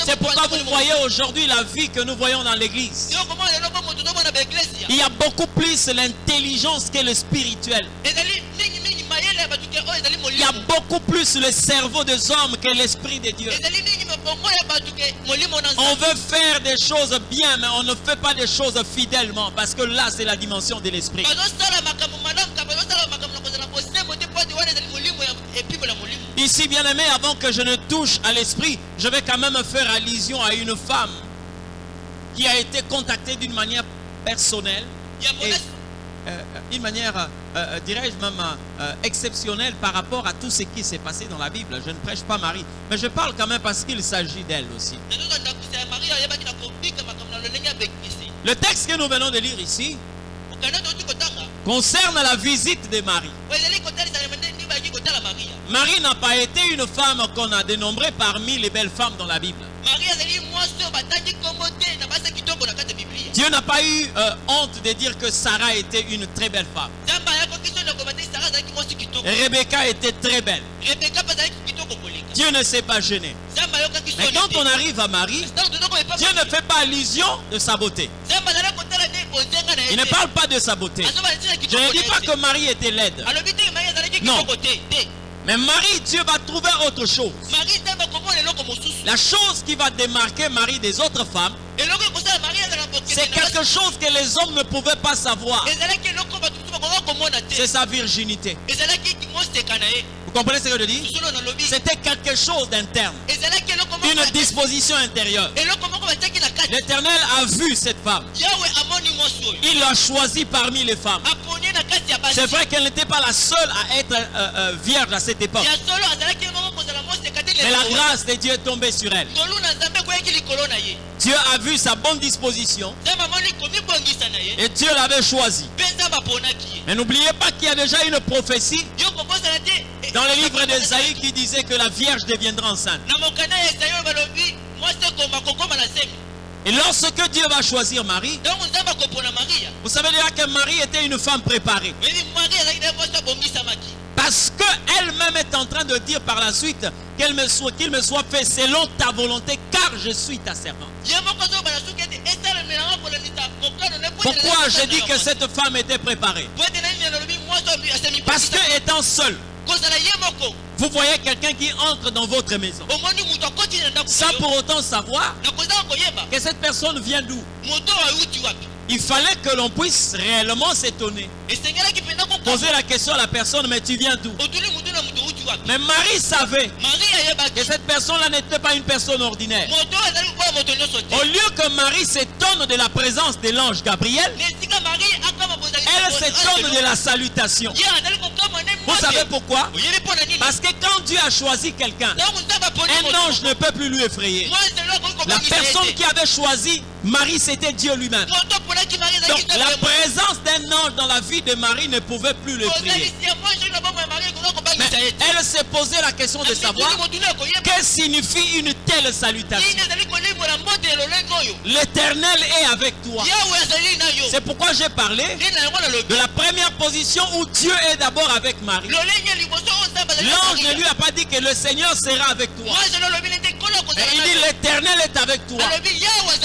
C'est pourquoi vous voyez aujourd'hui la vie que nous voyons dans l'église. Il y a beaucoup plus l'intelligence que le spirituel. Il y a beaucoup plus le cerveau des hommes que l'esprit de Dieu. On veut faire des choses bien, mais on ne fait pas des choses fidèlement, parce que là c'est la dimension de l'esprit. Ici, bien aimé, avant que je ne touche à l'esprit, je vais quand même faire allusion à une femme qui a été contactée d'une manière personnelle et d'une manière, dirais-je même, exceptionnelle par rapport à tout ce qui s'est passé dans la Bible. Je ne prêche pas Marie, mais je parle quand même parce qu'il s'agit d'elle aussi. Le texte que nous venons de lire ici concerne la visite de Marie. Marie n'a pas été une femme qu'on a dénombrée parmi les belles femmes dans la Bible. Dieu n'a pas eu honte de dire que Sarah était une très belle femme. Rebecca était très belle. Dieu ne s'est pas gêné. Mais quand on arrive à Marie, Dieu ne fait pas allusion de sa beauté. Il ne parle pas de sa beauté. Je ne dis pas que Marie était laide. Non. Mais Marie, Dieu va trouver autre chose. La chose qui va démarquer Marie des autres femmes, c'est quelque chose que les hommes ne pouvaient pas savoir. C'est sa virginité. Vous comprenez ce que je dis? C'était quelque chose d'interne. Une disposition intérieure. L'Éternel a vu cette femme. Il l'a choisie parmi les femmes. C'est vrai qu'elle n'était pas la seule à être vierge à cette époque. Mais la grâce de Dieu est tombée sur elle. Dieu a vu sa bonne disposition et Dieu l'avait choisie. Mais n'oubliez pas qu'il y a déjà une prophétie dans le livre d'Ésaïe qui disait que la Vierge deviendra enceinte. Et lorsque Dieu va choisir Marie, vous savez déjà que Marie était une femme préparée. Parce qu'elle-même est en train de dire par la suite qu'il me soit fait selon ta volonté, car je suis ta servante. Pourquoi je dis que cette femme était préparée? Parce que étant seule, vous voyez quelqu'un qui entre dans votre maison sans pour autant savoir que cette personne vient d'où. Il fallait que l'on puisse réellement s'étonner. Poser la question à la personne, mais tu viens d'où? Mais Marie savait que cette personne-là n'était pas une personne ordinaire. Au lieu que Marie s'étonne de la présence de l'ange Gabriel, elle s'étonne de la salutation. Vous savez pourquoi? Parce que quand Dieu a choisi quelqu'un, un ange ne peut plus lui effrayer. La personne qui avait choisi Marie, c'était Dieu lui-même. Donc la présence d'un ange dans la vie de Marie ne pouvait plus l'effrayer. Mais elle s'est posé la question de savoir que signifie une telle salutation. L'Éternel est avec toi. C'est pourquoi j'ai parlé de la première position où Dieu est d'abord avec Marie. L'ange ne lui a pas dit que le Seigneur sera avec toi. Mais il dit l'Éternel est avec toi.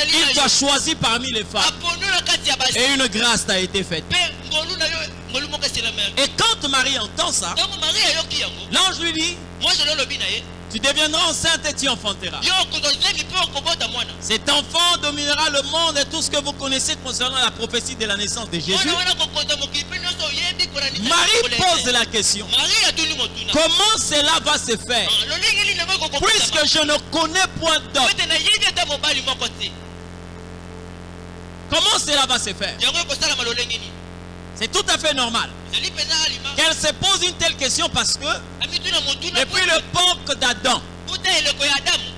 Il t'a choisi parmi les femmes. Et une grâce t'a été faite. Et quand Marie entend ça, l'ange lui dit, tu deviendras enceinte et tu enfanteras. Cet enfant dominera le monde et tout ce que vous connaissez concernant la prophétie de la naissance de Jésus. Marie pose la question. Comment cela va se faire? Puisque je ne connais point d'homme. Comment cela va se faire? C'est tout à fait normal qu'elle se pose une telle question parce que depuis l'époque d'Adam,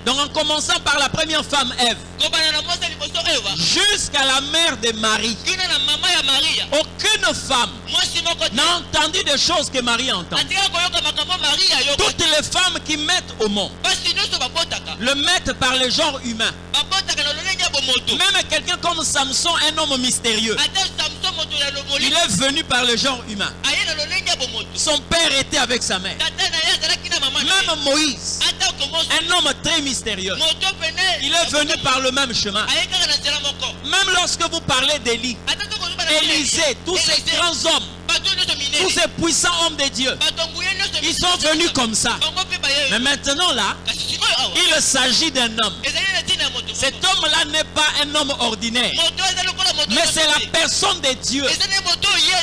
donc en commençant par la première femme Ève jusqu'à la mère de Marie, aucune femme n'a entendu des choses que Marie entend. Toutes les femmes qui mettent au monde le mettent par le genre humain. Même quelqu'un comme Samson, un homme mystérieux, il est venu par le genre humain. Son père était avec sa mère. Même Moïse, Un homme très mystérieux. Il est venu par le même chemin. Même lorsque vous parlez d'Élie, Élisée, tous ces grands hommes, tous ces puissants hommes de Dieu, ils sont venus comme ça. Mais maintenant là, il s'agit d'un homme. Cet homme-là n'est pas un homme ordinaire, mais c'est la personne de Dieu.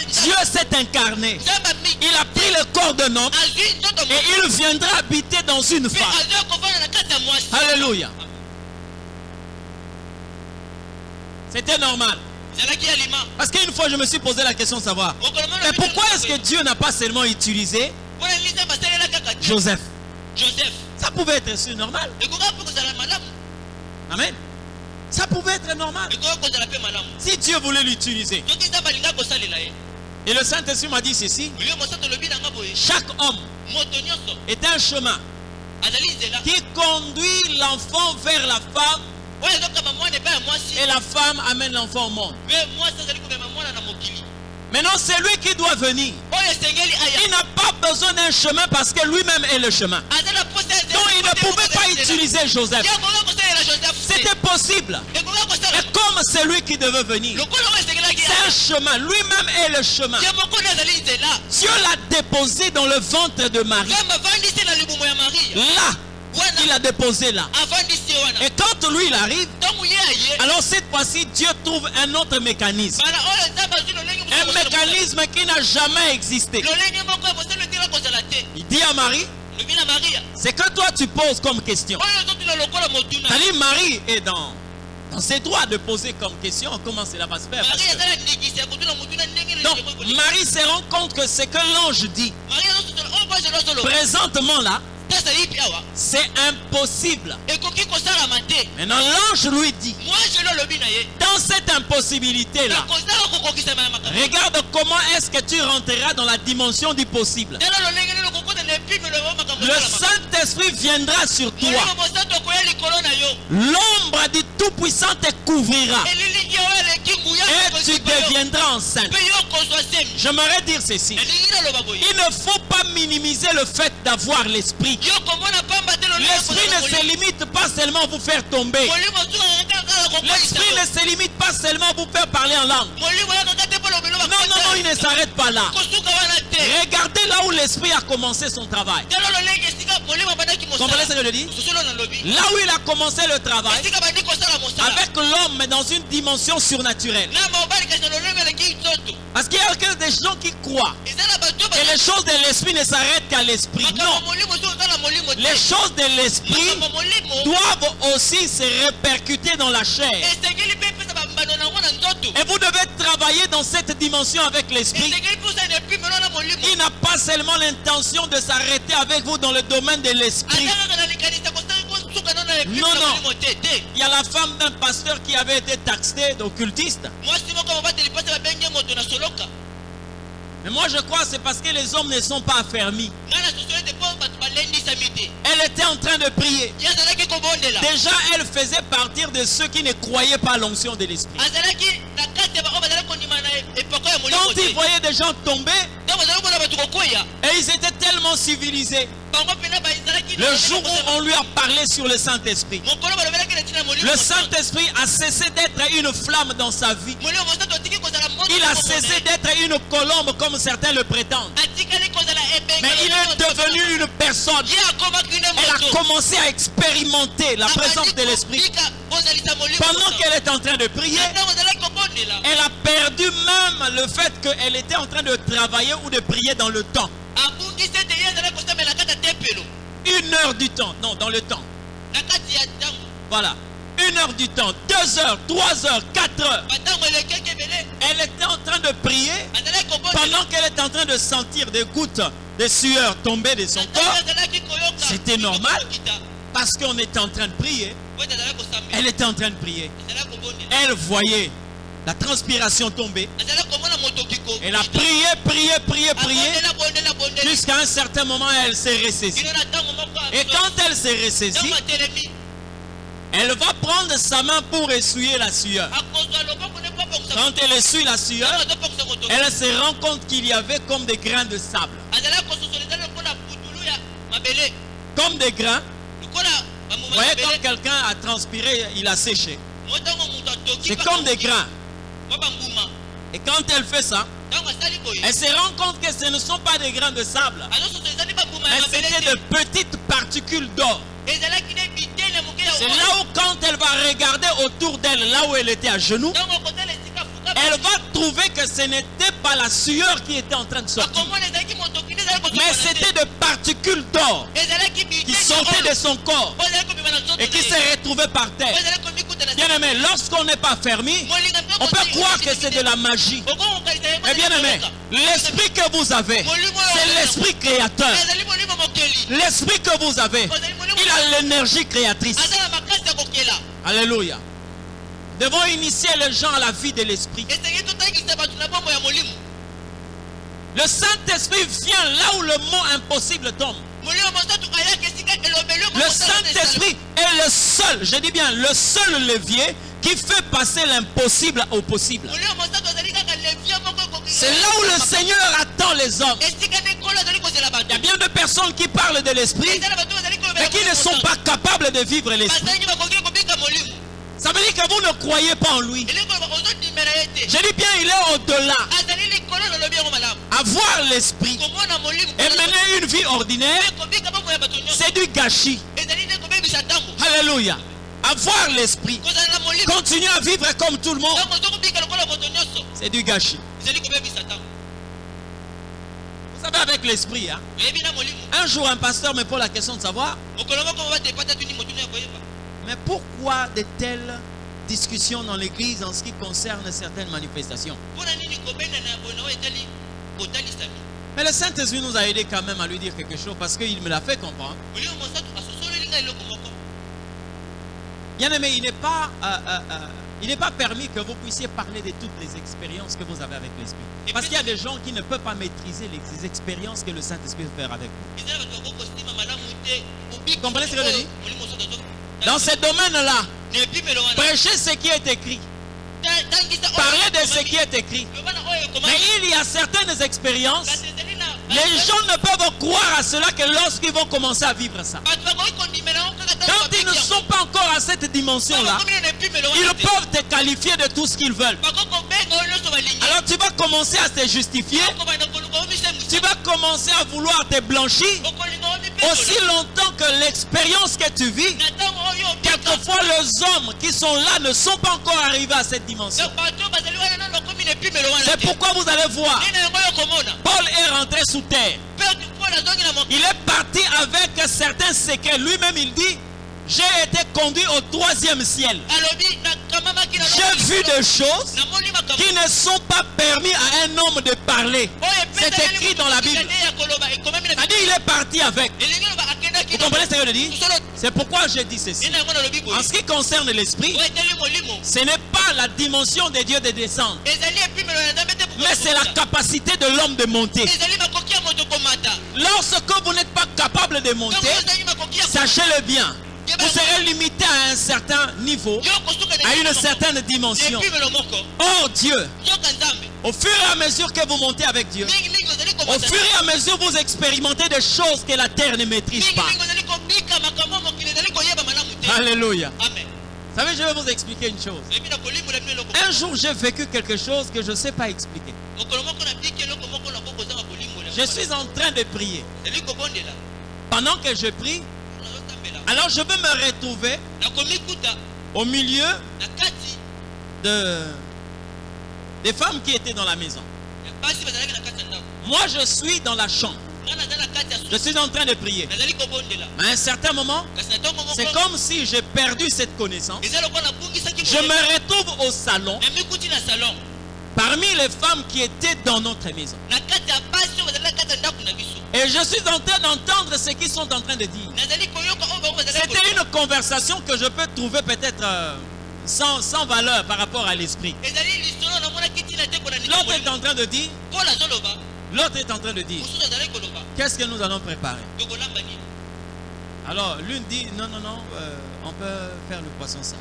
Dieu s'est incarné. Il a pris le corps d'un homme et il viendra habiter dans une femme. Alléluia. C'était normal. Parce qu'une fois je me suis posé la question de savoir, mais pourquoi est-ce que Dieu n'a pas seulement utilisé Joseph? Ça pouvait être aussi normal. Amen. Ça pouvait être normal. Si Dieu voulait l'utiliser. Et le Saint-Esprit m'a dit ceci. Chaque homme est un chemin qui conduit l'enfant vers la femme. Et la femme amène l'enfant au monde. Maintenant, c'est lui qui doit venir. Il n'a pas besoin d'un chemin parce que lui-même est le chemin. Donc il ne pouvait pas utiliser Joseph. C'était possible. Et comme c'est lui qui devait venir, c'est un chemin. Lui-même est le chemin. Dieu l'a déposé dans le ventre de Marie. Là, il a déposé là. Et quand lui il arrive, alors cette fois-ci Dieu trouve un autre mécanisme. Un mécanisme qui n'a jamais existé. Il dit à Marie, c'est que toi tu poses comme question. C'est-à-dire Marie est dans ses droits de poser comme question comment cela va se faire. Donc Marie se rend compte que ce que l'ange dit présentement là, c'est impossible. Maintenant l'ange lui dit, dans cette impossibilité là, regarde comment est-ce que tu rentreras dans la dimension du possible. Le Saint-Esprit viendra sur toi. L'ombre du Tout-Puissant te couvrira. Et tu deviendras enceinte. J'aimerais dire ceci. Il ne faut pas minimiser le fait d'avoir l'esprit. L'esprit ne se limite pas seulement à vous faire tomber. L'esprit ne se limite pas seulement à vous faire parler en langue. Non, il ne s'arrête pas là. Regardez là où l'esprit a commencé son travail. Comprenez ce que je dis? Là où il a commencé le travail, avec l'homme, mais dans une dimension surnaturelle. Parce qu'il y a des gens qui croient que les choses de l'esprit ne s'arrêtent qu'à l'esprit. Non. Les choses de l'esprit doivent aussi se répercuter dans la chair. Et vous devez travailler dans cette dimension avec l'esprit. Il n'a pas seulement l'intention de s'arrêter avec vous dans le domaine de l'esprit. Non. Il y a la femme d'un pasteur qui avait été taxée d'occultiste. Mais moi je crois que c'est parce que les hommes ne sont pas affermis. Elle était en train de prier. Déjà elle faisait partir de ceux qui ne croyaient pas à l'onction de l'esprit. Quand ils voyaient des gens tomber, et ils étaient tellement civilisés, le jour où on lui a parlé sur le Saint-Esprit, le Saint-Esprit a cessé d'être une flamme dans sa vie. Il a cessé d'être une colombe comme certains le prétendent. Mais il est devenu une personne. Elle a commencé à expérimenter la présence de l'Esprit. Pendant qu'elle est en train de prier, elle a perdu même le fait qu'elle était en train de travailler ou de prier dans le temps. 1 heure du temps, non, dans le temps. Voilà, 1 heure du temps, 2 heures, 3 heures, 4 heures. Elle était en train de prier pendant qu'elle était en train de sentir des gouttes de sueur tomber de son corps. C'était normal parce qu'on était en train de prier. Elle était en train de prier. Elle voyait la transpiration tomber. Elle a prié, jusqu'à un certain moment elle s'est ressaisie. Et quand elle s'est ressaisie, elle va prendre sa main pour essuyer la sueur. Quand elle essuie la sueur, elle se rend compte qu'il y avait comme des grains de sable. Comme des grains Vous voyez, quand quelqu'un a transpiré, il a séché. C'est comme des grains. Et quand elle fait ça, elle se rend compte que ce ne sont pas des grains de sable, mais c'était de petites particules d'or. C'est là où, quand elle va regarder autour d'elle, là où elle était à genoux, elle va trouver que ce n'était pas la sueur qui était en train de sortir, mais c'était de particules d'or qui sortaient de son corps et qui se retrouvaient par terre. Bien aimé, lorsqu'on n'est pas fermé, on peut croire que c'est de la magie. Mais bien aimé, l'esprit que vous avez, c'est l'esprit créateur. L'esprit que vous avez, il a l'énergie créatrice. Alléluia. Nous devons initier les gens à la vie de l'esprit. Le Saint-Esprit vient là où le mot impossible tombe. Le Saint-Esprit est le seul, je dis bien le seul levier qui fait passer l'impossible au possible. C'est là où le Seigneur attend les hommes. Il y a bien de personnes qui parlent de l'esprit, mais qui ne sont pas capables de vivre l'esprit. Ça veut dire que vous ne croyez pas en lui. Je dis bien, il est au-delà. Avoir l'esprit et mener une vie ordinaire, c'est du gâchis. Alléluia. Avoir l'esprit, continuer à vivre comme tout le monde, c'est du gâchis. Vous savez, avec l'esprit, hein? Un jour, un pasteur me pose la question de savoir, mais pourquoi de telles discussions dans l'église en ce qui concerne certaines manifestations? Mais le Saint-Esprit nous a aidé quand même à lui dire quelque chose parce qu'il me l'a fait comprendre. Bien aimé, il n'est pas permis que vous puissiez parler de toutes les expériences que vous avez avec l'Esprit. Parce qu'il y a des gens qui ne peuvent pas maîtriser les expériences que le Saint-Esprit peut faire avec vous. Vous comprenez ce que je dis? Dans ce domaine-là, prêchez ce qui est écrit. Parlez de ce qui est écrit. Mais il y a certaines expériences, les gens ne peuvent croire à cela que lorsqu'ils vont commencer à vivre ça. Quand ils ne sont pas encore à cette dimension-là, ils peuvent te qualifier de tout ce qu'ils veulent. Alors tu vas commencer à te justifier. Tu vas commencer à vouloir te blanchir. Aussi longtemps que l'expérience que tu vis, quelquefois les hommes qui sont là ne sont pas encore arrivés à cette dimension. C'est pourquoi vous allez voir, Paul est rentré sous terre. Il est parti avec certains secrets. Lui-même il dit, j'ai été conduit au 3e ciel. J'ai vu des choses qui ne sont pas permis à un homme de parler. C'est écrit dans la Bible. C'est-à-dire il est parti avec. Vous comprenez ce que je dis? C'est pourquoi je dis ceci. En ce qui concerne l'esprit, ce n'est pas la dimension de Dieu de descendre, mais c'est la capacité de l'homme de monter. Lorsque vous n'êtes pas capable de monter, sachez-le bien, vous serez limité à un certain niveau, à une certaine dimension. Or Dieu, au fur et à mesure que vous montez avec Dieu, au fur et à mesure vous expérimentez des choses que la terre ne maîtrise pas. Alléluia. Vous savez, je vais vous expliquer une chose. Un jour, j'ai vécu quelque chose que je ne sais pas expliquer. Je suis en train de prier. Pendant que je prie, alors je vais me retrouver au milieu des femmes qui étaient dans la maison. Moi, je suis dans la chambre. Je suis en train de prier. Mais à un certain moment, c'est comme si j'ai perdu cette connaissance. Je me retrouve au salon parmi les femmes qui étaient dans notre maison. Et je suis en train d'entendre ce qu'ils sont en train de dire. C'était une conversation que je peux trouver peut-être sans valeur par rapport à l'esprit. L'autre est en train de dire, qu'est-ce que nous allons préparer? Alors l'une dit, non, on peut faire le poisson sain.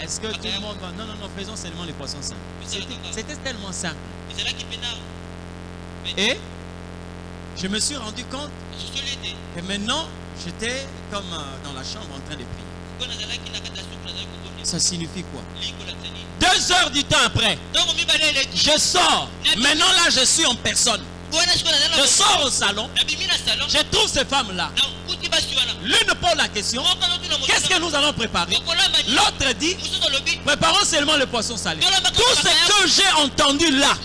Est-ce que tout le monde va... Non, faisons seulement les poissons sains. C'était tellement simple. Et je me suis rendu compte que maintenant, J'étais comme dans la chambre en train de prier. Ça signifie quoi? 2 heures du temps après, je sors. Maintenant là, je suis en personne. Je sors au salon. Je trouve ces femmes-là. L'une pose la question: qu'est-ce que nous allons préparer? L'autre dit: préparons seulement le poisson salé. Tout ce que j'ai entendu là,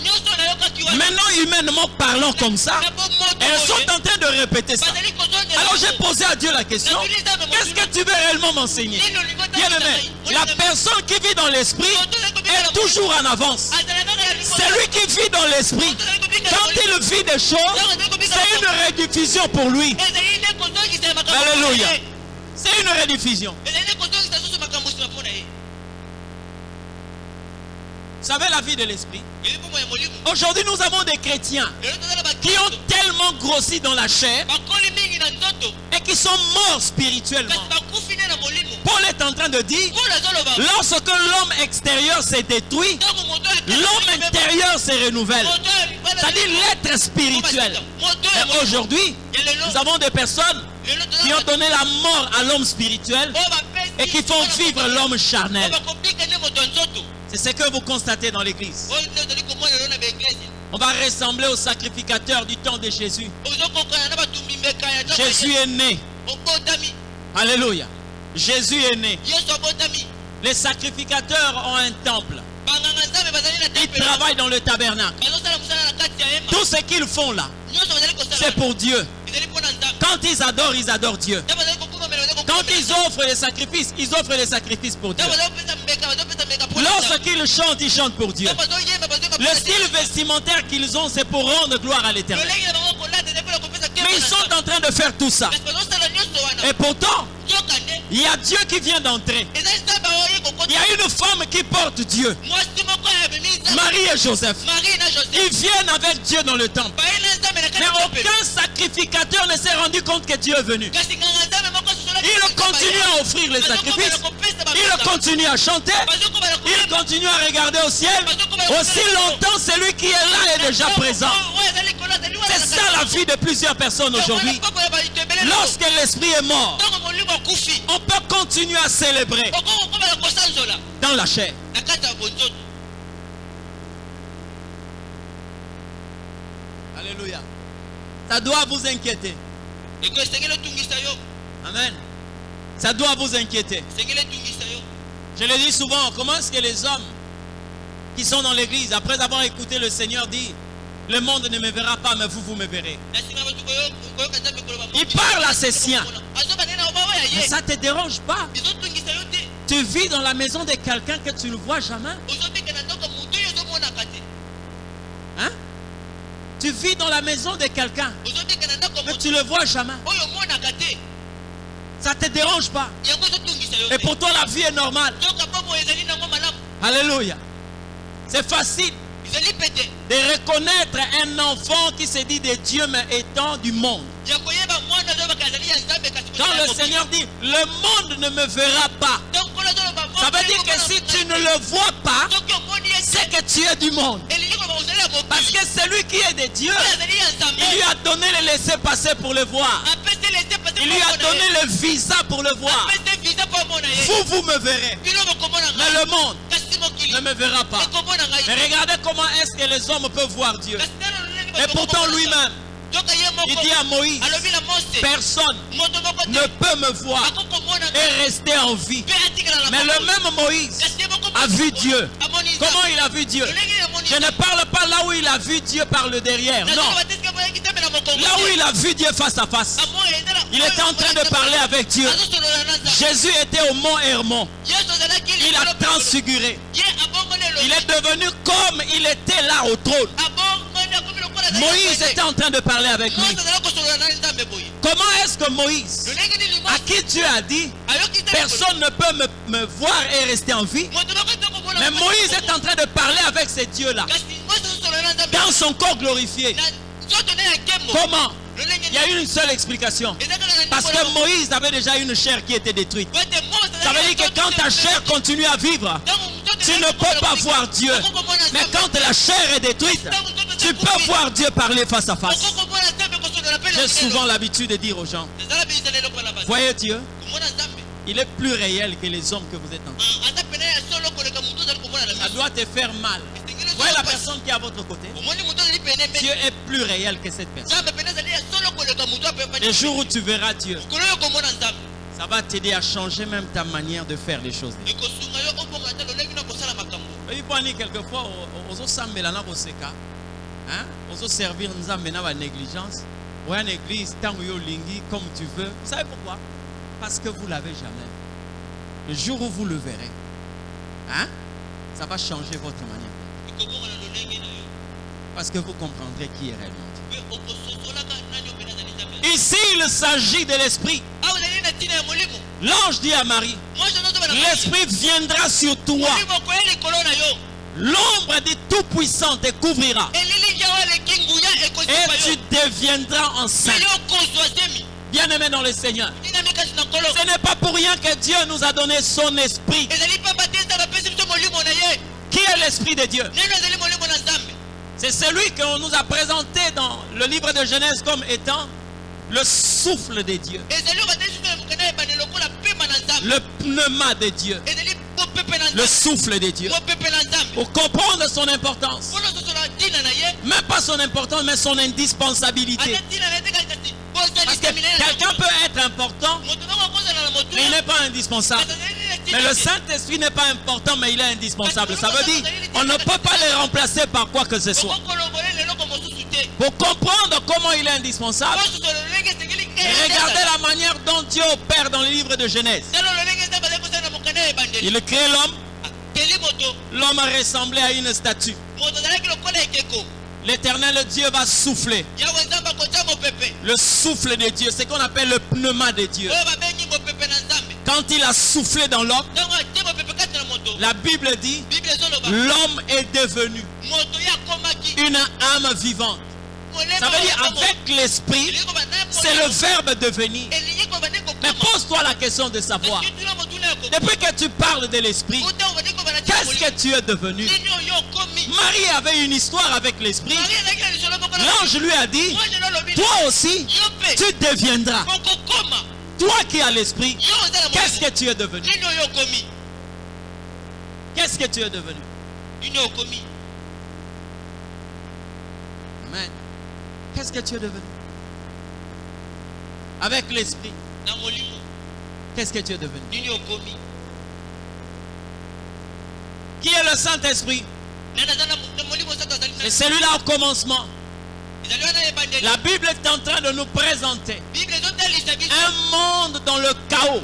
maintenant humainement parlant comme ça, elles sont en train de répéter ça. Alors j'ai posé à Dieu la question: qu'est-ce que tu veux réellement m'enseigner? Bien-aimé, la personne qui vit dans l'esprit est toujours en avance. Celui qui vit dans l'esprit, quand il vit des choses, c'est une rediffusion pour lui. Alléluia. C'est une rediffusion. Vous savez la vie de l'esprit? Aujourd'hui, nous avons des chrétiens qui ont tellement grossi dans la chair et qui sont morts spirituellement. Paul est en train de dire: lorsque l'homme extérieur s'est détruit, l'homme intérieur se renouvelle. C'est-à-dire l'être spirituel. Et aujourd'hui, nous avons des personnes qui ont donné la mort à l'homme spirituel et qui font vivre l'homme charnel. C'est ce que vous constatez dans l'église. On va ressembler au sacrificateur du temps de Jésus. Jésus est né. Alléluia. Jésus est né. Les sacrificateurs ont un temple. Ils travaillent dans le tabernacle. Tout ce qu'ils font là, c'est pour Dieu. Quand ils adorent Dieu. Quand ils offrent les sacrifices pour Dieu. Lorsqu'ils chantent, ils chantent pour Dieu. Le style vestimentaire qu'ils ont, c'est pour rendre gloire à l'Éternel. Mais ils sont en train de faire tout ça. Et pourtant, il y a Dieu qui vient d'entrer. Il y a une femme qui porte Dieu. Marie et Joseph. Ils viennent avec Dieu dans le temple. Mais aucun sacrificateur ne s'est rendu compte que Dieu est venu. Il continue à offrir les sacrifices. Il continue à chanter. Il continue à regarder au ciel. Aussi longtemps, celui qui est là est déjà présent. C'est ça la vie de plusieurs personnes aujourd'hui. Lorsque l'esprit est mort, on peut continuer à célébrer dans la chair. Alléluia. Ça doit vous inquiéter. Amen. Ça doit vous inquiéter. Je le dis souvent, comment est-ce que les hommes qui sont dans l'église, après avoir écouté le Seigneur dire: le monde ne me verra pas, mais vous me verrez. Il parle à ses siens. Mais ça ne te dérange pas. Tu vis dans la maison de quelqu'un que tu ne vois jamais. Hein? Tu vis dans la maison de quelqu'un, mais tu ne le vois jamais. Ça ne te dérange pas. Et pour toi, la vie est normale. Alléluia. C'est facile de reconnaître un enfant qui se dit de Dieu mais étant du monde. Quand le Seigneur dit: le monde ne me verra pas, ça veut dire que si tu ne le vois pas, c'est que tu es du monde. Parce que celui qui est de Dieu, il lui a donné le laisser-passer pour le voir. Il lui a donné le visa pour le voir. Vous me verrez. Mais le monde ne me verra pas. Mais regardez comment est-ce que les hommes peuvent voir Dieu. Et pourtant lui-même, il dit à Moïse: personne ne peut me voir et rester en vie. Mais le même Moïse a vu Dieu. Comment il a vu Dieu? Je ne parle pas là où il a vu Dieu par le derrière. Non. Là où il a vu Dieu face à face. Il était en train de parler avec Dieu. Jésus était au mont Hermon. Il a transfiguré. Il est devenu comme il était là au trône. Moïse était en train de parler avec lui. Comment est-ce que Moïse, à qui Dieu a dit: personne ne peut me voir et rester en vie, mais Moïse est en train de parler avec ces dieux-là dans son corps glorifié? Comment? Il y a une seule explication. Parce que Moïse avait déjà une chair qui était détruite. Ça veut dire que quand ta chair continue à vivre, tu ne peux pas voir Dieu. Mais quand la chair est détruite, tu peux voir Dieu parler face à face. J'ai souvent l'habitude de dire aux gens: voyez Dieu, il est plus réel que les hommes que vous êtes en train. Ça doit te faire mal. Vous voyez la personne qui est à votre côté? Dieu est plus réel que cette personne. Le jour où tu verras Dieu, ça va t'aider à changer même ta manière de faire les choses. Quelquefois, on servir la négligence. Ou une église, comme tu veux. Vous savez pourquoi? Parce que vous ne l'avez jamais. Le jour où vous le verrez, ça va changer votre manière. Parce que vous comprendrez qui est réellement Dieu. Ici, il s'agit de l'esprit. L'ange dit à Marie, l'esprit viendra sur toi. L'ombre du Tout-Puissant te couvrira. Et tu deviendras enceinte. Bien-aimé dans le Seigneur, ce n'est pas pour rien que Dieu nous a donné son esprit. Qui est l'esprit de Dieu? C'est celui qu'on nous a présenté dans le livre de Genèse comme étant le souffle de Dieu, le pneuma de Dieu, le souffle de Dieu. Pour comprendre son importance, même pas son importance, mais son indispensabilité. Parce que quelqu'un peut être important, mais il n'est pas indispensable. Mais le Saint-Esprit n'est pas important, mais il est indispensable. Ça veut dire on ne peut pas le remplacer par quoi que ce soit. Pour comprendre comment il est indispensable, regardez la manière dont Dieu opère dans le livre de Genèse. Il crée l'homme. L'homme ressemblait à une statue. L'Éternel Dieu va souffler. Le souffle de Dieu, c'est ce qu'on appelle le pneuma de Dieu. Quand il a soufflé dans l'homme, la Bible dit, l'homme est devenu une âme vivante. Ça veut dire avec l'esprit, c'est le verbe devenir. Mais pose-toi la question de savoir, depuis que tu parles de l'esprit, qu'est-ce que tu es devenu? Marie avait une histoire avec l'esprit. L'ange lui a dit, toi aussi, tu deviendras. Toi qui as l'esprit, qu'est-ce que tu es devenu? Qu'est-ce que tu es devenu? Amen. Qu'est-ce que tu es devenu? Avec l'esprit, qu'est-ce que tu es devenu? Qui est le Saint-Esprit? C'est celui-là au commencement. La Bible est en train de nous présenter un monde dans le chaos.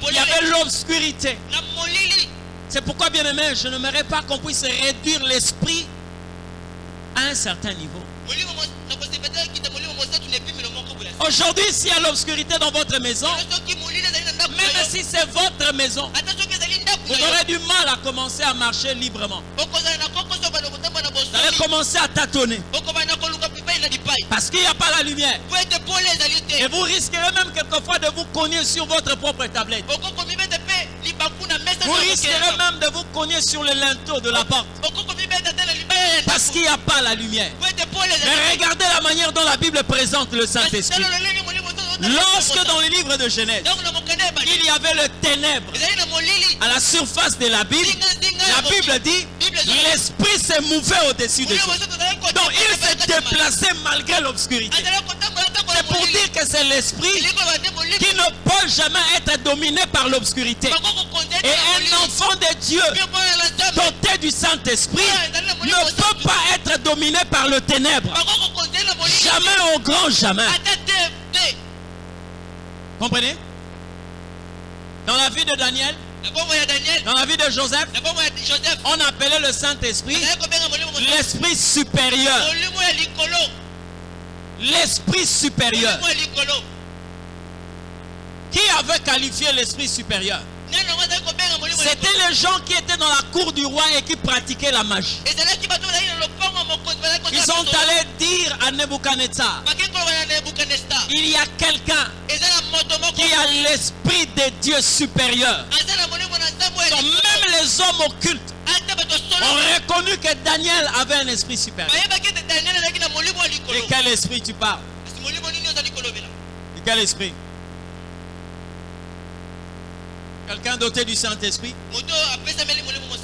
Il y avait l'obscurité. C'est pourquoi, bien aimé, je n'aimerais pas qu'on puisse réduire l'esprit à un certain niveau. Aujourd'hui, s'il y a l'obscurité dans votre maison, même si c'est votre maison, vous aurez du mal à commencer à marcher librement. Vous allez commencer à tâtonner. Parce qu'il n'y a pas la lumière. Et vous risquerez même quelquefois de vous cogner sur votre propre tablette. Vous risquerez même de vous cogner sur le linteau de la porte. Parce qu'il n'y a pas la lumière. Mais regardez la manière dont la Bible présente le Saint-Esprit. Lorsque dans le livre de Genèse, il y avait le ténèbre à la surface de la Bible, la Bible dit l'esprit s'est mouvé au-dessus des choses. Donc il s'est déplacé malgré l'obscurité. C'est pour dire que c'est l'esprit qui ne peut jamais être dominé par l'obscurité. Et un enfant de Dieu doté du Saint-Esprit ne peut pas être dominé par le ténèbre. Jamais au grand jamais. Comprenez? Dans la vie de Daniel, dans la vie de Joseph, on appelait le Saint-Esprit l'esprit supérieur. L'esprit supérieur. Qui avait qualifié l'esprit supérieur? C'était les gens qui étaient dans la cour du roi et qui pratiquaient la magie. Ils sont allés dire à Nebuchadnezzar, il y a quelqu'un qui a l'esprit de Dieu supérieur. Donc même les hommes occultes ont reconnu que Daniel avait un esprit supérieur. Et quel esprit tu parles? Et quel esprit? Quelqu'un doté du Saint-Esprit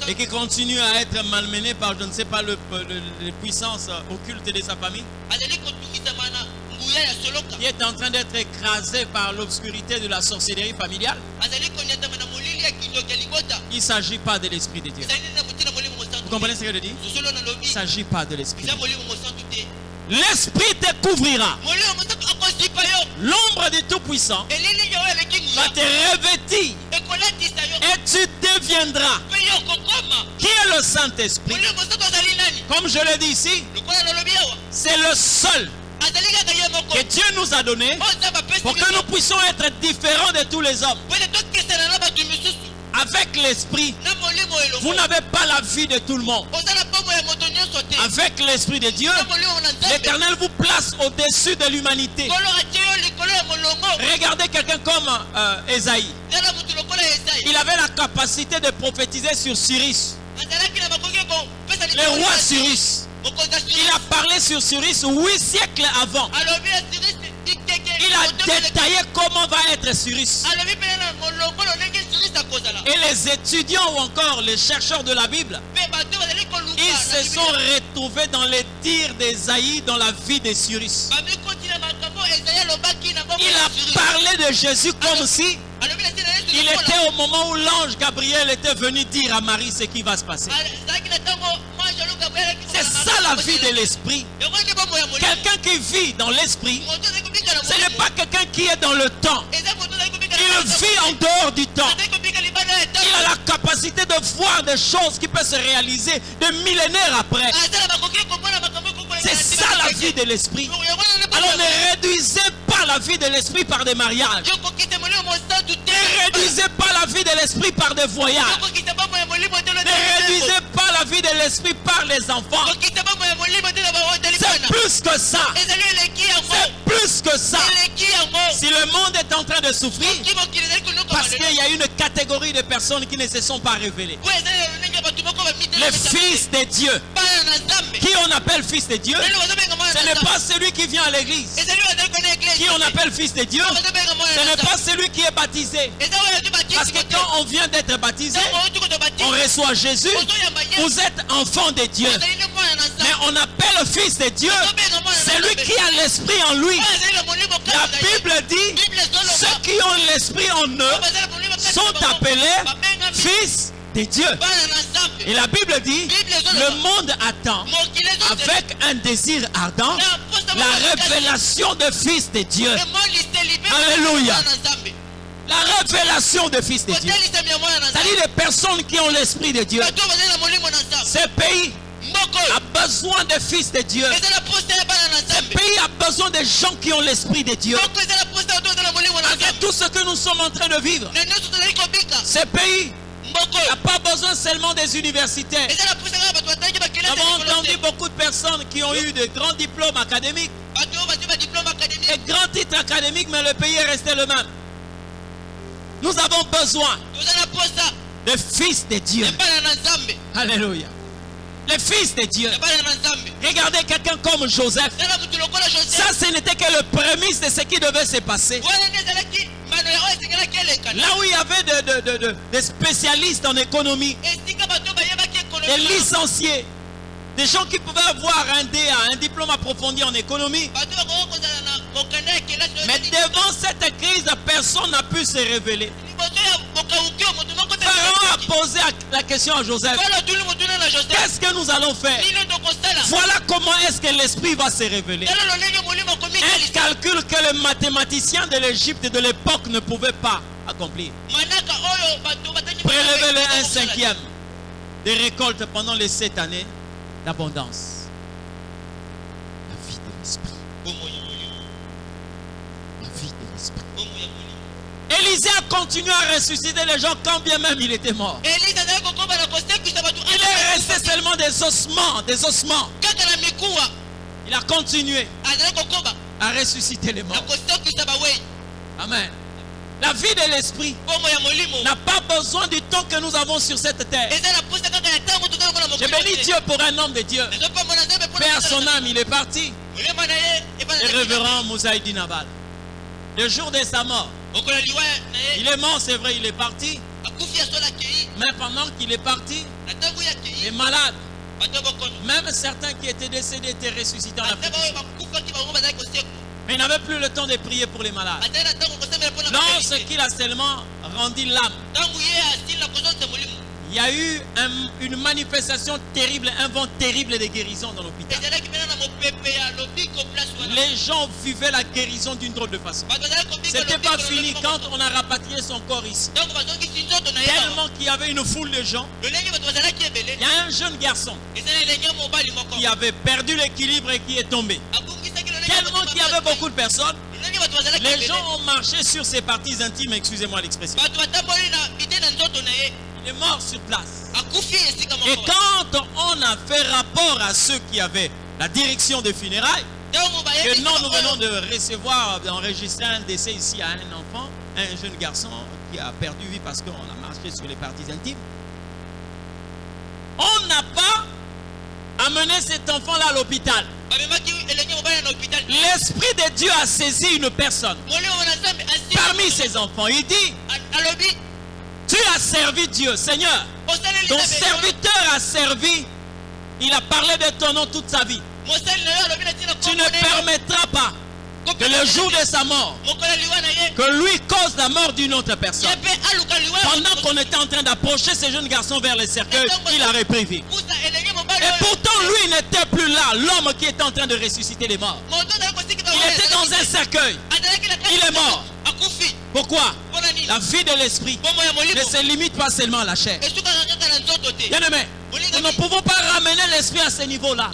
et qui continue à être malmené par, je ne sais pas, les puissances occultes de sa famille, qui est en train d'être écrasé par l'obscurité de la sorcellerie familiale. Il ne s'agit pas de l'Esprit de Dieu. Vous comprenez ce que je dis? Il ne s'agit pas de l'Esprit. L'Esprit te couvrira. L'ombre du Tout-Puissant va te revêtir et tu deviendras. Qui est le Saint-Esprit? Comme je le dis ici, c'est le seul que Dieu nous a donné pour que nous puissions être différents de tous les hommes. Avec l'Esprit, vous n'avez pas la vie de tout le monde. Avec l'Esprit de Dieu, l'Éternel vous place au-dessus de l'humanité. Regardez quelqu'un comme Esaïe. Il avait la capacité de prophétiser sur Cyrus, le roi Cyrus. Il a parlé sur Cyrus 8 siècles avant. Il a détaillé comment va être Cyrus. Et les étudiants ou encore les chercheurs de la Bible, ils se sont retrouvés dans les dires d'Esaïe dans la vie de Cyrus. Il a parlé de Jésus comme si il était au moment où l'ange Gabriel était venu dire à Marie ce qui va se passer. C'est ça la vie de l'esprit. Quelqu'un qui vit dans l'esprit, ce n'est pas quelqu'un qui est dans le temps. Il vit en dehors du temps. Il a la capacité de voir des choses qui peuvent se réaliser des millénaires après. C'est ça la vie de l'esprit. Alors ne réduisez pas la vie de l'esprit par des mariages. Ne réduisez pas la vie de l'esprit par des voyages. Ne réduisez pas la vie de l'esprit par les enfants. C'est plus que ça. C'est plus que ça. Si le monde est en train de souffrir, parce qu'il y a une catégorie de personnes qui ne se sont pas révélées. Les fils de Dieu. Qui on appelle fils de Dieu? Ce n'est pas celui qui vient à l'église. Qui on appelle fils de Dieu? Ce n'est pas celui qui est baptisé. Parce que quand on vient d'être baptisé, on reçoit Jésus. Vous êtes enfant de Dieu. Mais on appelle fils de Dieu celui qui a l'esprit en lui. La Bible dit, ceux qui ont l'esprit en eux sont appelés fils de Dieu. Et la Bible dit, le monde attend avec un désir ardent la révélation de fils de Dieu. Alléluia. La révélation de fils de Dieu. C'est-à-dire les personnes qui ont l'esprit de Dieu. Ce pays a besoin de fils de Dieu. Ce pays a besoin de gens qui ont l'esprit de Dieu. Malgré tout ce que nous sommes en train de vivre, ce pays n'a pas besoin seulement des universitaires. Nous avons entendu beaucoup de personnes qui ont eu de grands diplômes académiques, de grands titres académiques, mais le pays est resté le même. Nous avons besoin de fils de Dieu. Alléluia. Les fils de Dieu. Regardez quelqu'un comme Joseph. Ça, ce n'était que le prémisse de ce qui devait se passer. Là où il y avait des spécialistes en économie, des licenciés, des gens qui pouvaient avoir un DA, un diplôme approfondi en économie. Mais devant cette crise, personne n'a pu se révéler. Pharaon a posé la question à Joseph. Qu'est-ce que nous allons faire? Voilà comment est-ce que l'esprit va se révéler. Un calcul que les mathématiciens de l'Égypte de l'époque ne pouvaient pas accomplir. Prélever les 1/5 des récoltes pendant les 7 années d'abondance. La vie de l'esprit. La vie de l'esprit. Élisée a continué à ressusciter les gens quand bien même il était mort. Il est resté seulement des ossements, des ossements. Il a continué à ressusciter les morts. Amen. La vie de l'esprit n'a pas besoin du temps que nous avons sur cette terre. Je bénis Dieu pour un homme de Dieu. Père, son âme, il est parti. Le révérend Moussaïdi Nabal. Le jour de sa mort. Il est mort, c'est vrai, il est parti. Mais pendant qu'il est parti, les malades, même certains qui étaient décédés étaient ressuscités en Afrique. Mais il n'avait plus le temps de prier pour les malades. Lorsqu'il a seulement rendu l'âme, il y a eu une manifestation terrible, un vent terrible de guérison dans l'hôpital. Les gens vivaient la guérison d'une drôle de façon. Ce n'était pas fini quand on a rapatrié son corps ici. Tellement qu'il y avait une foule de gens. Il y a un jeune garçon qui avait perdu l'équilibre et qui est tombé. Tellement qu'il y avait beaucoup de personnes. Les gens ont marché sur ses parties intimes, excusez-moi l'expression. Il est mort sur place. Et quand on a fait rapport à ceux qui avaient la direction des funérailles, que non, nous venons de recevoir, d'enregistrer un décès ici à un enfant, un jeune garçon qui a perdu vie parce qu'on a marché sur les parties intimes. On n'a pas amené cet enfant-là à l'hôpital. L'Esprit de Dieu a saisi une personne parmi ses enfants. Il dit, tu as servi Dieu, Seigneur. Ton serviteur a servi. Il a parlé de ton nom toute sa vie. Tu ne permettras pas que le jour de sa mort, que lui cause la mort d'une autre personne. Pendant qu'on était en train d'approcher ce jeune garçon vers le cercueil, il a repris vie. Et pourtant, lui n'était plus là, l'homme qui était en train de ressusciter les morts. Il était dans un cercueil. Il est mort. Pourquoi? La vie de l'esprit ne se limite pas seulement à la chair. Bien-aimés, nous ne pouvons pas ramener l'esprit à ce niveau-là.